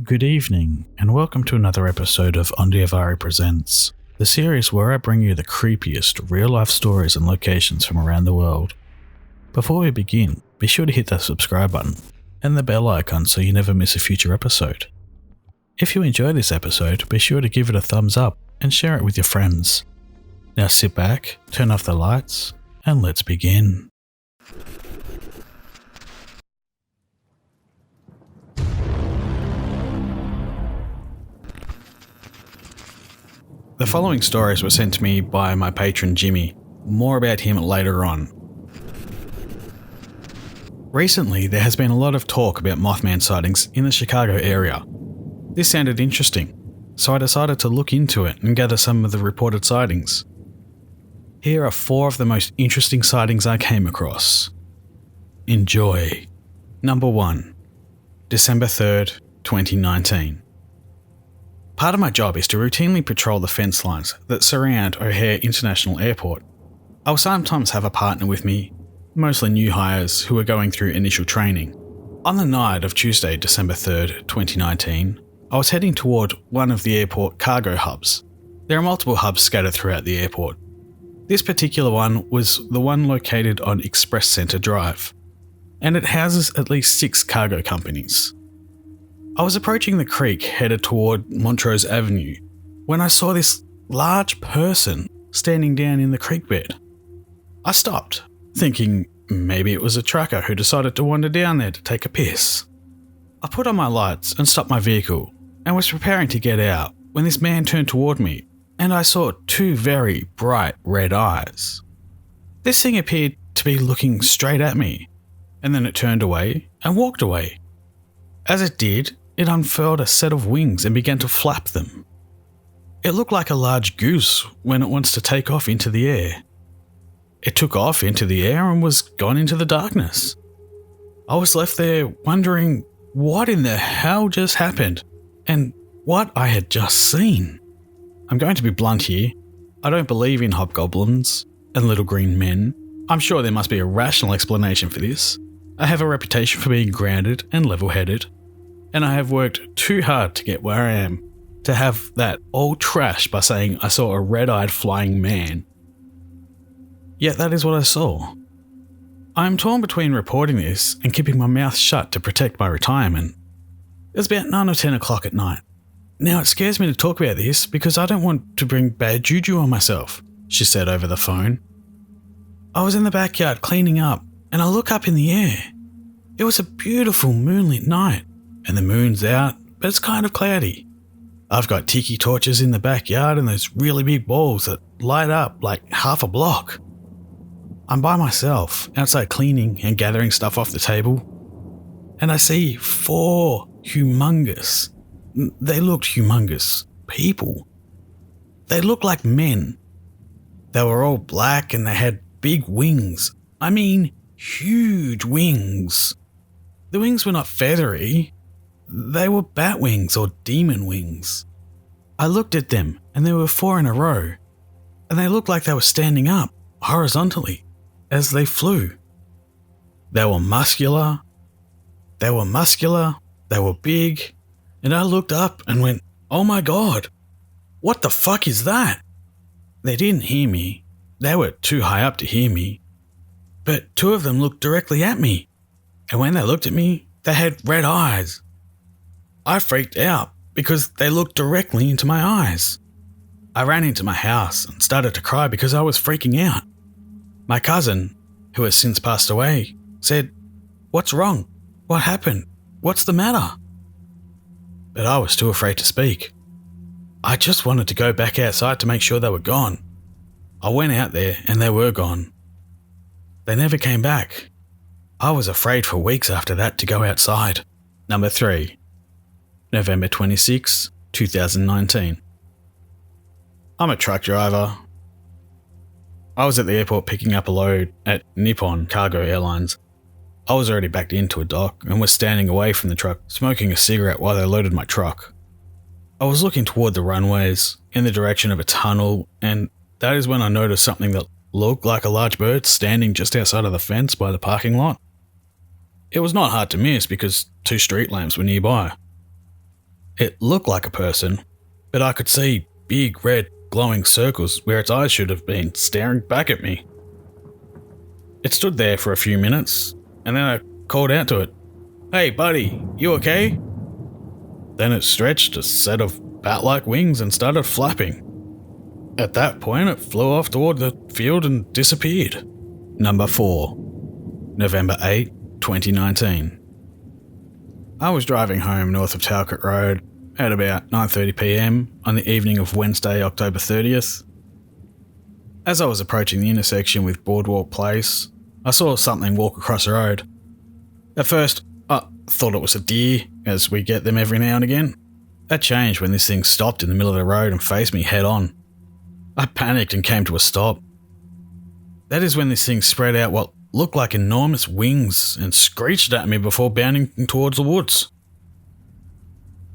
Good evening, and welcome to another episode of Ondiavari Presents, the series where I bring you the creepiest real-life stories and locations from around the world. Before we begin, be sure to hit that subscribe button and the bell icon so you never miss a future episode. If you enjoy this episode, be sure to give it a thumbs up and share it with your friends. Now sit back, turn off the lights, and let's begin. The following stories were sent to me by my patron Jimmy. More about him later on. Recently, there has been a lot of talk about Mothman sightings in the Chicago area. This sounded interesting, so I decided to look into it and gather some of the reported sightings. Here are 4 of the most interesting sightings I came across. Enjoy. Number 1. December 3rd, 2019. Part of my job is to routinely patrol the fence lines that surround O'Hare International Airport. I'll sometimes have a partner with me, mostly new hires who are going through initial training. On the night of Tuesday, December 3rd, 2019, I was heading toward one of the airport cargo hubs. There are multiple hubs scattered throughout the airport. This particular one was the one located on Express Center Drive, and it houses at least 6 cargo companies. I was approaching the creek headed toward Montrose Avenue when I saw this large person standing down in the creek bed. I stopped, thinking maybe it was a trucker who decided to wander down there to take a piss. I put on my lights and stopped my vehicle and was preparing to get out when this man turned toward me and I saw 2 very bright red eyes. This thing appeared to be looking straight at me, and then it turned away and walked away. As it did, it unfurled a set of wings and began to flap them. It looked like a large goose when it wants to take off into the air. It took off into the air and was gone into the darkness. I was left there wondering what in the hell just happened and what I had just seen. I'm going to be blunt here. I don't believe in hobgoblins and little green men. I'm sure there must be a rational explanation for this. I have a reputation for being grounded and level-headed, and I have worked too hard to get where I am to have that all trashed by saying I saw a red-eyed flying man. Yet that is what I saw. I am torn between reporting this and keeping my mouth shut to protect my retirement. It was about 9 or 10 o'clock at night. Now it scares me to talk about this because I don't want to bring bad juju on myself, she said over the phone. I was in the backyard cleaning up and I look up in the air. It was a beautiful moonlit night. And the moon's out, but it's kind of cloudy. I've got tiki torches in the backyard and those really big balls that light up like half a block. I'm by myself, outside cleaning and gathering stuff off the table, and I see 4 humongous, they looked humongous, people. They looked like men. They were all black and they had big wings. I mean, huge wings. The wings were not feathery. They were bat wings or demon wings. I looked at them and there were 4 in a row, and they looked like they were standing up horizontally as they flew. They were muscular, they were big, and I looked up and went, "Oh my God, what the fuck is that?" They didn't hear me. They were too high up to hear me. But 2 of them looked directly at me, and when they looked at me, they had red eyes. I freaked out because they looked directly into my eyes. I ran into my house and started to cry because I was freaking out. My cousin, who has since passed away, said, "What's wrong? What happened? What's the matter?" But I was too afraid to speak. I just wanted to go back outside to make sure they were gone. I went out there and they were gone. They never came back. I was afraid for weeks after that to go outside. Number 3. November 26, 2019. I'm a truck driver. I was at the airport picking up a load at Nippon Cargo Airlines. I was already backed into a dock and was standing away from the truck, smoking a cigarette while they loaded my truck. I was looking toward the runways, in the direction of a tunnel, and that is when I noticed something that looked like a large bird standing just outside of the fence by the parking lot. It was not hard to miss because 2 street lamps were nearby. It looked like a person, but I could see big red glowing circles where its eyes should have been staring back at me. It stood there for a few minutes, and then I called out to it, "Hey buddy, you okay?" Then it stretched a set of bat-like wings and started flapping. At that point, it flew off toward the field and disappeared. Number 4. November 8, 2019. I was driving home north of Talcott Road at about 9:30 p.m. on the evening of Wednesday, October 30th. As I was approaching the intersection with Boardwalk Place, I saw something walk across the road. At first, I thought it was a deer, as we get them every now and again. That changed when this thing stopped in the middle of the road and faced me head on. I panicked and came to a stop. That is when this thing spread out what looked like enormous wings and screeched at me before bounding towards the woods.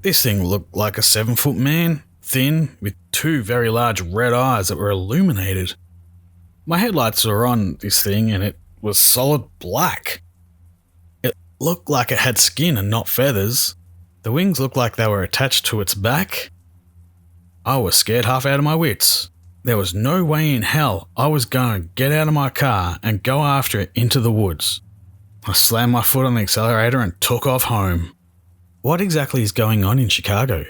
This thing looked like a 7-foot man, thin, with 2 very large red eyes that were illuminated. My headlights were on this thing and it was solid black. It looked like it had skin and not feathers. The wings looked like they were attached to its back. I was scared half out of my wits. There was no way in hell I was going to get out of my car and go after it into the woods. I slammed my foot on the accelerator and took off home. What exactly is going on in Chicago?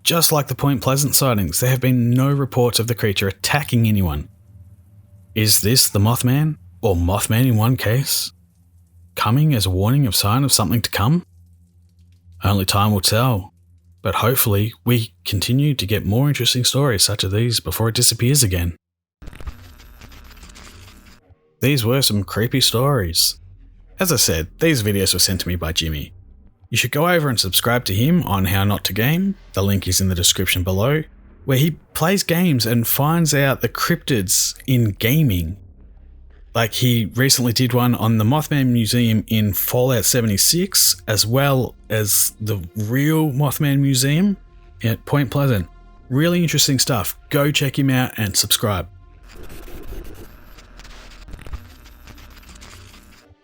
Just like the Point Pleasant sightings, there have been no reports of the creature attacking anyone. Is this the Mothman, or Mothman in one case, coming as a warning of sign of something to come? Only time will tell. But hopefully we continue to get more interesting stories such as these before it disappears again. These were some creepy stories. As I said, these videos were sent to me by Jimmy. You should go over and subscribe to him on How Not to Game, the link is in the description below, where he plays games and finds out the cryptids in gaming. Like he recently did one on the Mothman Museum in Fallout 76, as well as the real Mothman Museum at Point Pleasant. Really interesting stuff. Go check him out and subscribe.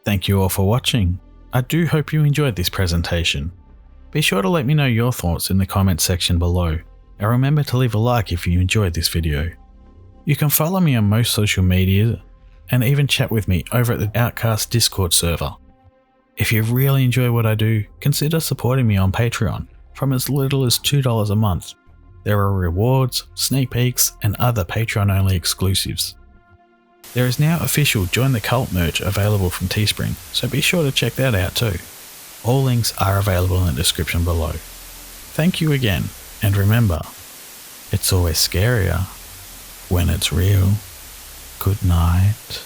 Thank you all for watching. I do hope you enjoyed this presentation. Be sure to let me know your thoughts in the comments section below, and remember to leave a like if you enjoyed this video. You can follow me on most social media and even chat with me over at the Outcast Discord server. If you really enjoy what I do, consider supporting me on Patreon from as little as $2 a month. There are rewards, sneak peeks, and other Patreon-only exclusives. There is now official Join the Cult merch available from Teespring, so be sure to check that out too. All links are available in the description below. Thank you again, and remember, it's always scarier when it's real. Good night.